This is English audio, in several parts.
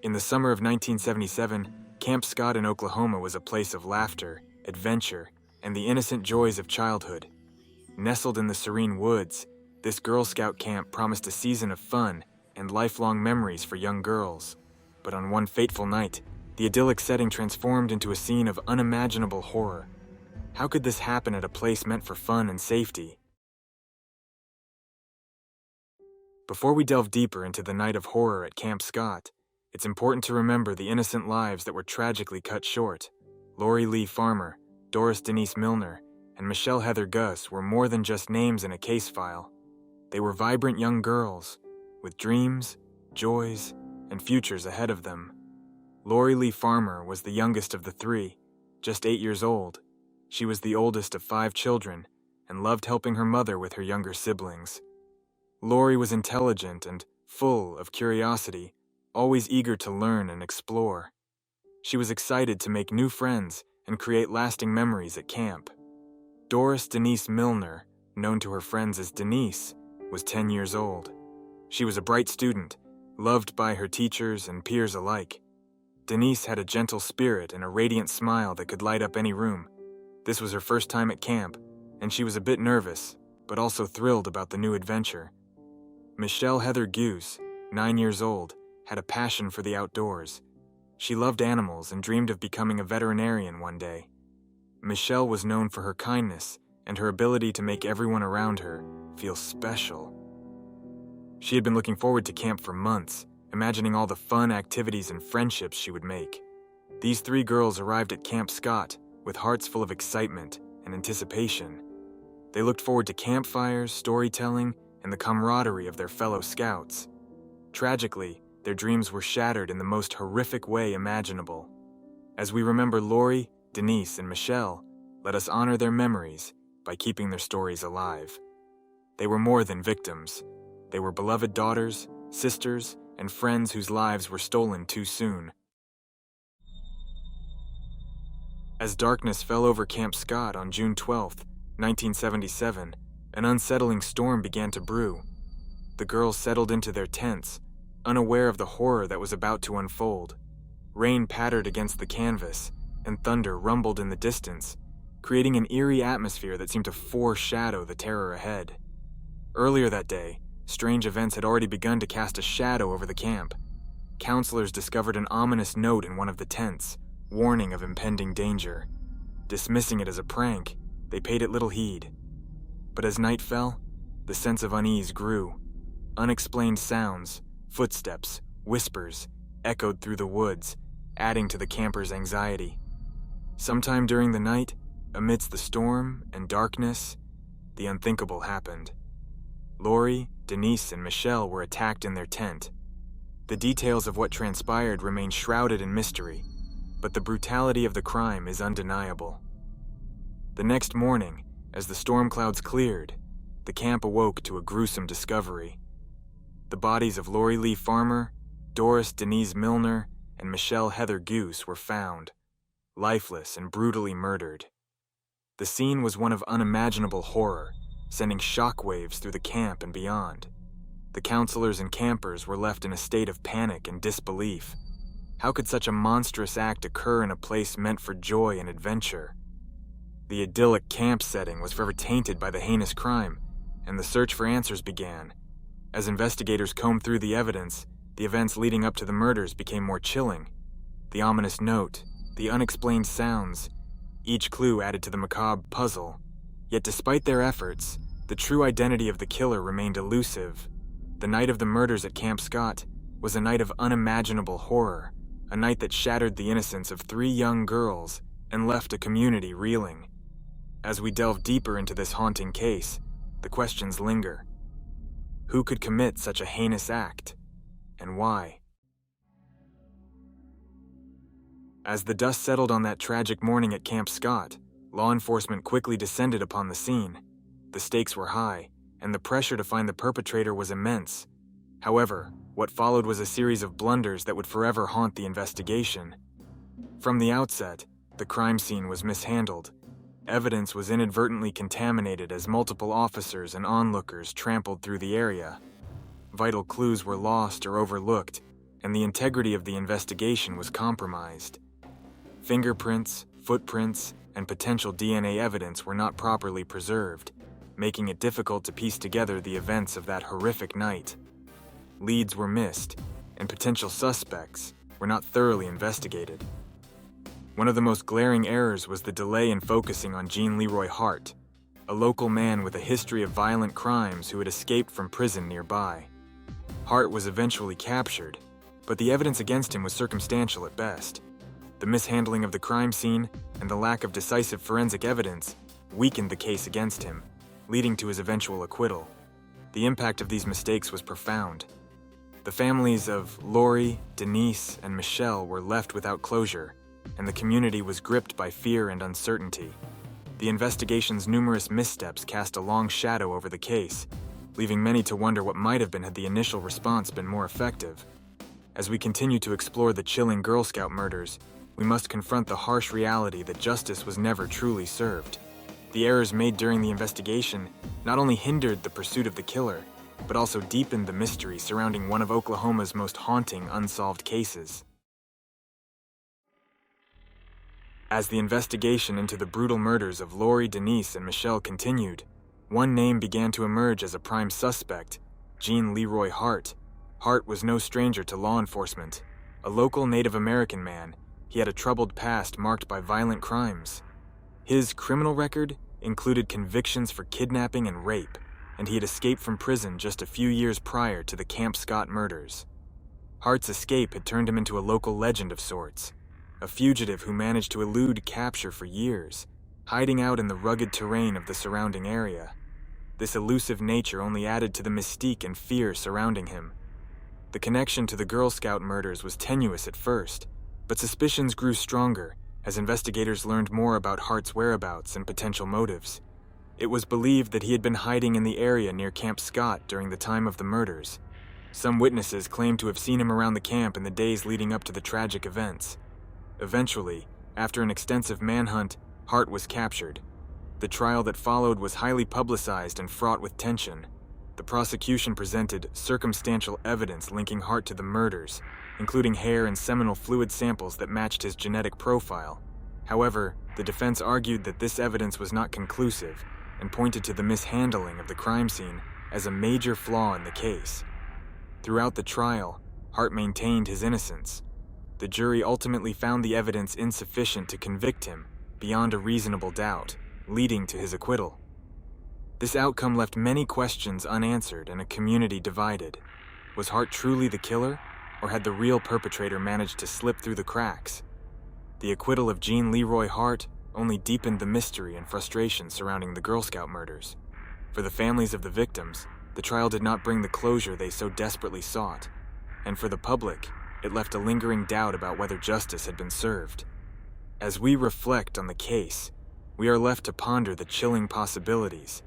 In the summer of 1977, Camp Scott in Oklahoma was a place of laughter, adventure, and the innocent joys of childhood. Nestled in the serene woods, this Girl Scout camp promised a season of fun and lifelong memories for young girls. But on one fateful night, the idyllic setting transformed into a scene of unimaginable horror. How could this happen at a place meant for fun and safety? Before we delve deeper into the night of horror at Camp Scott, it's important to remember the innocent lives that were tragically cut short. Lori Lee Farmer, Doris Denise Milner, and Michele Heather Guse were more than just names in a case file. They were vibrant young girls, with dreams, joys, and futures ahead of them. Lori Lee Farmer was the youngest of the three, just 8 years old. She was the oldest of 5 children, and loved helping her mother with her younger siblings. Lori was intelligent and full of curiosity, always eager to learn and explore. She was excited to make new friends and create lasting memories at camp. Doris Denise Milner, known to her friends as Denise, was 10 years old. She was a bright student, loved by her teachers and peers alike. Denise had a gentle spirit and a radiant smile that could light up any room. This was her first time at camp, and she was a bit nervous, but also thrilled about the new adventure. Michele Heather Guse, 9 years old, had a passion for the outdoors. She loved animals and dreamed of becoming a veterinarian one day. Michele was known for her kindness and her ability to make everyone around her feel special. She had been looking forward to camp for months, imagining all the fun activities and friendships she would make. These 3 girls arrived at Camp Scott with hearts full of excitement and anticipation. They looked forward to campfires, storytelling, and the camaraderie of their fellow scouts. Tragically, their dreams were shattered in the most horrific way imaginable. As we remember Lori, Denise, and Michele, let us honor their memories by keeping their stories alive. They were more than victims. They were beloved daughters, sisters, and friends whose lives were stolen too soon. As darkness fell over Camp Scott on June 12, 1977, an unsettling storm began to brew. The girls settled into their tents, unaware of the horror that was about to unfold. Rain pattered against the canvas, and thunder rumbled in the distance, creating an eerie atmosphere that seemed to foreshadow the terror ahead. Earlier that day, strange events had already begun to cast a shadow over the camp. Counselors discovered an ominous note in one of the tents, warning of impending danger. Dismissing it as a prank, they paid it little heed. But as night fell, the sense of unease grew. Unexplained sounds, footsteps, whispers, echoed through the woods, adding to the campers' anxiety. Sometime during the night, amidst the storm and darkness, the unthinkable happened. Lori, Denise, and Michele were attacked in their tent. The details of what transpired remain shrouded in mystery, but the brutality of the crime is undeniable. The next morning, as the storm clouds cleared, the camp awoke to a gruesome discovery. The bodies of Lori Lee Farmer, Doris Denise Milner, and Michele Heather Guse were found, lifeless and brutally murdered. The scene was one of unimaginable horror, sending shockwaves through the camp and beyond. The counselors and campers were left in a state of panic and disbelief. How could such a monstrous act occur in a place meant for joy and adventure? The idyllic camp setting was forever tainted by the heinous crime, and the search for answers began. As investigators combed through the evidence, the events leading up to the murders became more chilling. The ominous note, the unexplained sounds, each clue added to the macabre puzzle. Yet despite their efforts, the true identity of the killer remained elusive. The night of the murders at Camp Scott was a night of unimaginable horror, a night that shattered the innocence of 3 young girls and left a community reeling. As we delve deeper into this haunting case, the questions linger. Who could commit such a heinous act, and why? As the dust settled on that tragic morning at Camp Scott, law enforcement quickly descended upon the scene. The stakes were high, and the pressure to find the perpetrator was immense. However, what followed was a series of blunders that would forever haunt the investigation. From the outset, the crime scene was mishandled. Evidence was inadvertently contaminated as multiple officers and onlookers trampled through the area. Vital clues were lost or overlooked, and the integrity of the investigation was compromised. Fingerprints, footprints, and potential DNA evidence were not properly preserved, making it difficult to piece together the events of that horrific night. Leads were missed, and potential suspects were not thoroughly investigated. One of the most glaring errors was the delay in focusing on Gene Leroy Hart, a local man with a history of violent crimes who had escaped from prison nearby. Hart was eventually captured, but the evidence against him was circumstantial at best. The mishandling of the crime scene and the lack of decisive forensic evidence weakened the case against him, leading to his eventual acquittal. The impact of these mistakes was profound. The families of Lori, Denise, and Michele were left without closure, and the community was gripped by fear and uncertainty. The investigation's numerous missteps cast a long shadow over the case, leaving many to wonder what might have been had the initial response been more effective. As we continue to explore the chilling Girl Scout murders, we must confront the harsh reality that justice was never truly served. The errors made during the investigation not only hindered the pursuit of the killer, but also deepened the mystery surrounding one of Oklahoma's most haunting unsolved cases. As the investigation into the brutal murders of Lori, Denise, and Michele continued, one name began to emerge as a prime suspect: Gene Leroy Hart. Hart was no stranger to law enforcement. A local Native American man, he had a troubled past marked by violent crimes. His criminal record included convictions for kidnapping and rape, and he had escaped from prison just a few years prior to the Camp Scott murders. Hart's escape had turned him into a local legend of sorts, a fugitive who managed to elude capture for years, hiding out in the rugged terrain of the surrounding area. This elusive nature only added to the mystique and fear surrounding him. The connection to the Girl Scout murders was tenuous at first, but suspicions grew stronger as investigators learned more about Hart's whereabouts and potential motives. It was believed that he had been hiding in the area near Camp Scott during the time of the murders. Some witnesses claimed to have seen him around the camp in the days leading up to the tragic events. Eventually, after an extensive manhunt, Hart was captured. The trial that followed was highly publicized and fraught with tension. The prosecution presented circumstantial evidence linking Hart to the murders, including hair and seminal fluid samples that matched his genetic profile. However, the defense argued that this evidence was not conclusive and pointed to the mishandling of the crime scene as a major flaw in the case. Throughout the trial, Hart maintained his innocence. The jury ultimately found the evidence insufficient to convict him beyond a reasonable doubt, leading to his acquittal. This outcome left many questions unanswered and a community divided. Was Hart truly the killer, or had the real perpetrator managed to slip through the cracks? The acquittal of Gene Leroy Hart only deepened the mystery and frustration surrounding the Girl Scout murders. For the families of the victims, the trial did not bring the closure they so desperately sought, and for the public, it left a lingering doubt about whether justice had been served. As we reflect on the case, we are left to ponder the chilling possibilities.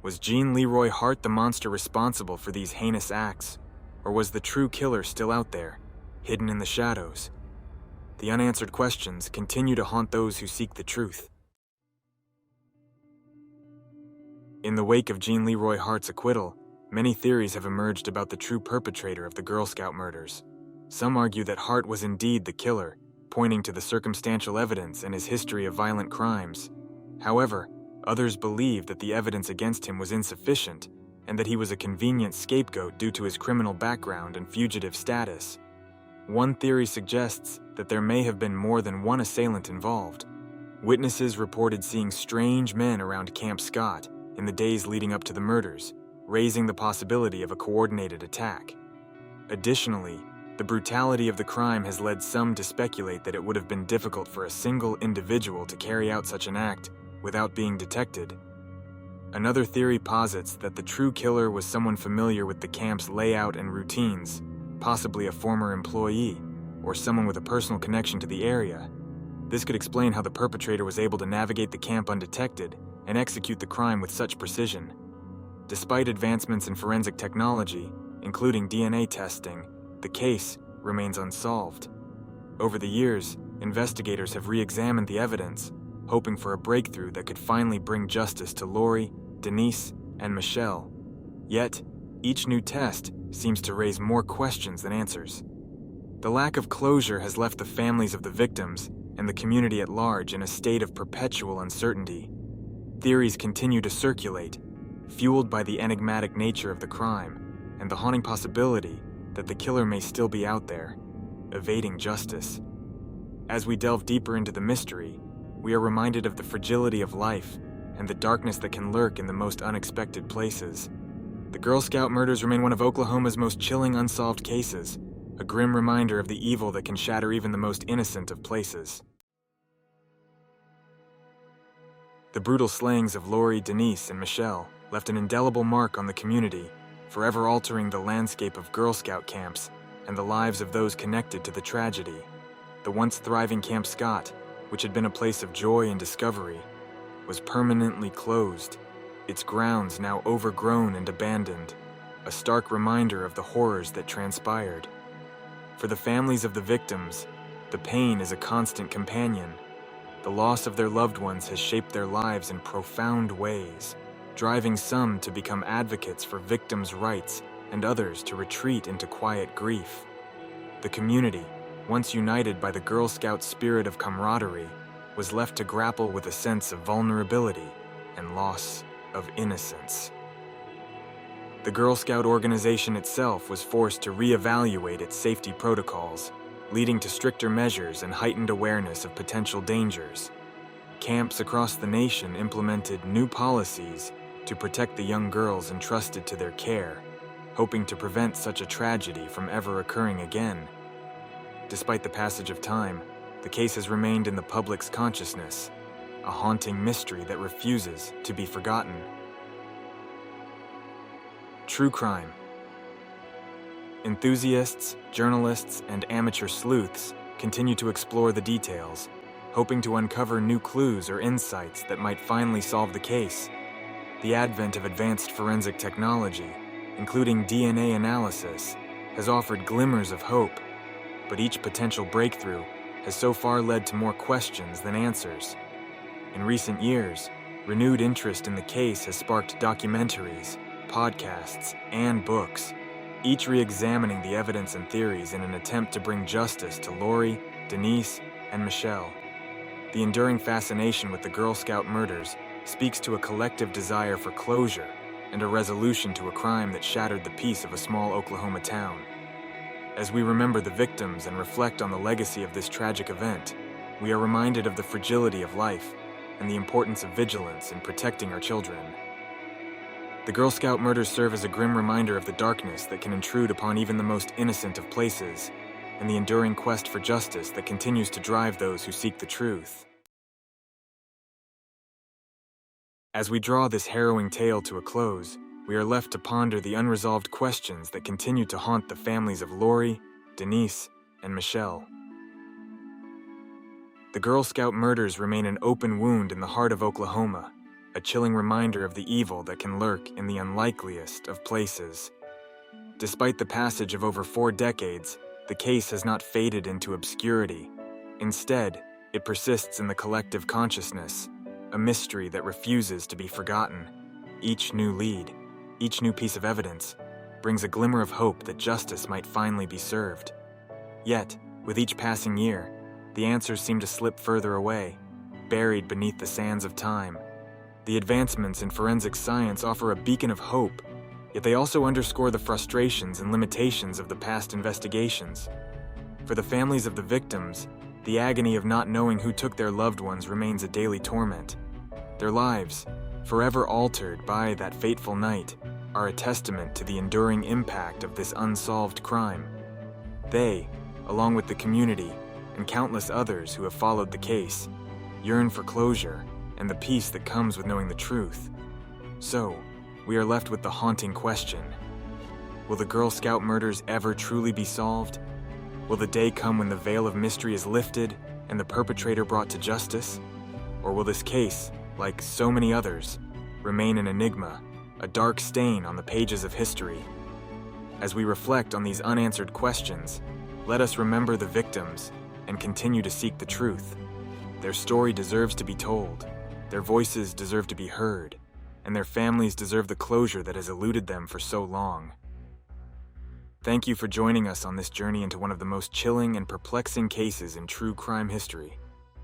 Was Gene Leroy Hart the monster responsible for these heinous acts, or was the true killer still out there, hidden in the shadows? The unanswered questions continue to haunt those who seek the truth. In the wake of Gene Leroy Hart's acquittal, many theories have emerged about the true perpetrator of the Girl Scout murders. Some argue that Hart was indeed the killer, pointing to the circumstantial evidence and his history of violent crimes. However, others believe that the evidence against him was insufficient and that he was a convenient scapegoat due to his criminal background and fugitive status. One theory suggests that there may have been more than one assailant involved. Witnesses reported seeing strange men around Camp Scott in the days leading up to the murders, raising the possibility of a coordinated attack. Additionally, the brutality of the crime has led some to speculate that it would have been difficult for a single individual to carry out such an act without being detected. Another theory posits that the true killer was someone familiar with the camp's layout and routines, possibly a former employee, or someone with a personal connection to the area. This could explain how the perpetrator was able to navigate the camp undetected and execute the crime with such precision. Despite advancements in forensic technology, including DNA testing, the case remains unsolved. Over the years, investigators have re-examined the evidence, hoping for a breakthrough that could finally bring justice to Lori, Denise, and Michele. Yet, each new test seems to raise more questions than answers. The lack of closure has left the families of the victims and the community at large in a state of perpetual uncertainty. Theories continue to circulate, fueled by the enigmatic nature of the crime and the haunting possibility that the killer may still be out there, evading justice. As we delve deeper into the mystery, we are reminded of the fragility of life and the darkness that can lurk in the most unexpected places. The Girl Scout murders remain one of Oklahoma's most chilling unsolved cases, a grim reminder of the evil that can shatter even the most innocent of places. The brutal slayings of Lori, Denise, and Michele left an indelible mark on the community, forever altering the landscape of Girl Scout camps and the lives of those connected to the tragedy. The once thriving Camp Scott, which had been a place of joy and discovery, was permanently closed, its grounds now overgrown and abandoned, a stark reminder of the horrors that transpired. For the families of the victims, the pain is a constant companion. The loss of their loved ones has shaped their lives in profound ways, driving some to become advocates for victims' rights and others to retreat into quiet grief. The community, once united by the Girl Scout spirit of camaraderie, was left to grapple with a sense of vulnerability and loss of innocence. The Girl Scout organization itself was forced to reevaluate its safety protocols, leading to stricter measures and heightened awareness of potential dangers. Camps across the nation implemented new policies to protect the young girls entrusted to their care, hoping to prevent such a tragedy from ever occurring again. Despite the passage of time, the case has remained in the public's consciousness, a haunting mystery that refuses to be forgotten. True crime. Enthusiasts, journalists, and amateur sleuths continue to explore the details, hoping to uncover new clues or insights that might finally solve the case. The advent of advanced forensic technology, including DNA analysis, has offered glimmers of hope, but each potential breakthrough has so far led to more questions than answers. In recent years, renewed interest in the case has sparked documentaries, podcasts, and books, each re-examining the evidence and theories in an attempt to bring justice to Lori, Denise, and Michele. The enduring fascination with the Girl Scout murders speaks to a collective desire for closure and a resolution to a crime that shattered the peace of a small Oklahoma town. As we remember the victims and reflect on the legacy of this tragic event, we are reminded of the fragility of life and the importance of vigilance in protecting our children. The Girl Scout murders serve as a grim reminder of the darkness that can intrude upon even the most innocent of places, and the enduring quest for justice that continues to drive those who seek the truth. As we draw this harrowing tale to a close, we are left to ponder the unresolved questions that continue to haunt the families of Lori, Denise, and Michele. The Girl Scout murders remain an open wound in the heart of Oklahoma, a chilling reminder of the evil that can lurk in the unlikeliest of places. Despite the passage of over 4 decades, the case has not faded into obscurity. Instead, it persists in the collective consciousness, a mystery that refuses to be forgotten. Each new lead, each new piece of evidence, brings a glimmer of hope that justice might finally be served. Yet, with each passing year, the answers seem to slip further away, buried beneath the sands of time. The advancements in forensic science offer a beacon of hope, yet they also underscore the frustrations and limitations of the past investigations. For the families of the victims, the agony of not knowing who took their loved ones remains a daily torment. Their lives, forever altered by that fateful night, are a testament to the enduring impact of this unsolved crime. They, along with the community and countless others who have followed the case, yearn for closure and the peace that comes with knowing the truth. So, we are left with the haunting question: will the Girl Scout murders ever truly be solved? Will the day come when the veil of mystery is lifted and the perpetrator brought to justice? Or will this case, like so many others, remain an enigma, a dark stain on the pages of history? As we reflect on these unanswered questions, let us remember the victims and continue to seek the truth. Their story deserves to be told, their voices deserve to be heard, and their families deserve the closure that has eluded them for so long. Thank you for joining us on this journey into one of the most chilling and perplexing cases in true crime history.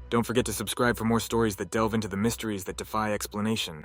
Don't forget to subscribe for more stories that delve into the mysteries that defy explanation.